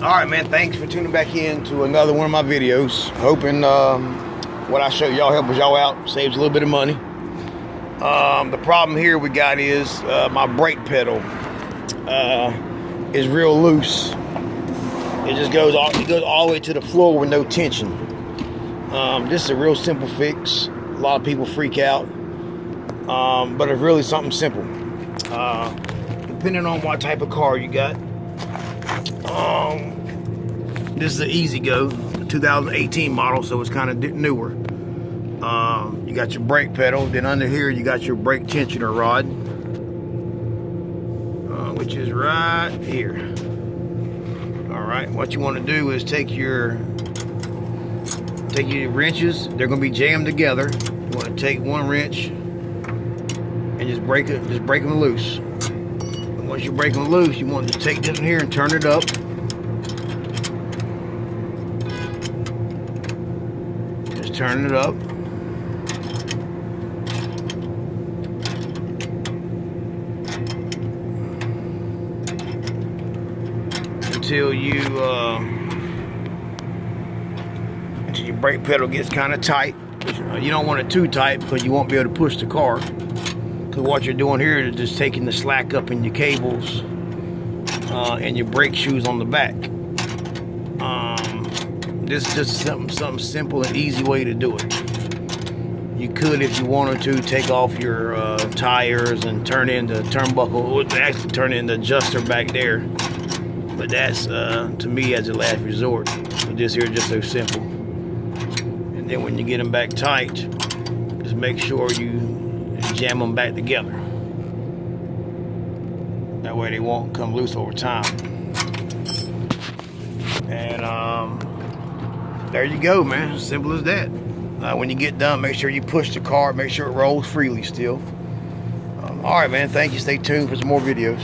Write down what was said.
Alright, man, thanks for tuning back in to another one of my videos. Hoping what I show y'all helps y'all out, saves a little bit of money. The problem here we got is my brake pedal is real loose. It just goes all the way to the floor with no tension. This is a real simple fix. A lot of people freak out, but it's really something simple. Depending on what type of car you got. This is the EZGO 2018 model, so it's kind of newer. You got your brake pedal, then under here you got your brake tensioner rod, which is right here. Alright, what you want to do is take your wrenches. They're going to be jammed together. You want to take one wrench and just break them loose. And once you break them loose, you want to take this in here and turn it up. Just turn it up. Until your brake pedal gets kind of tight. You don't want it too tight because you won't be able to push the car. Because what you're doing here is just taking the slack up in your cables and your brake shoes on the back. This is just something simple and easy way to do it. You could, if you wanted to, take off your tires and turn in the turnbuckle, actually turn in the adjuster back there. But that's, to me, as a last resort. So this here is just so simple. And then when you get them back tight, just make sure you jam them back together. That way they won't come loose over time. And there you go, man. As simple as that. When you get done, make sure you push the car. Make sure it rolls freely still. All right, man. Thank you. Stay tuned for some more videos.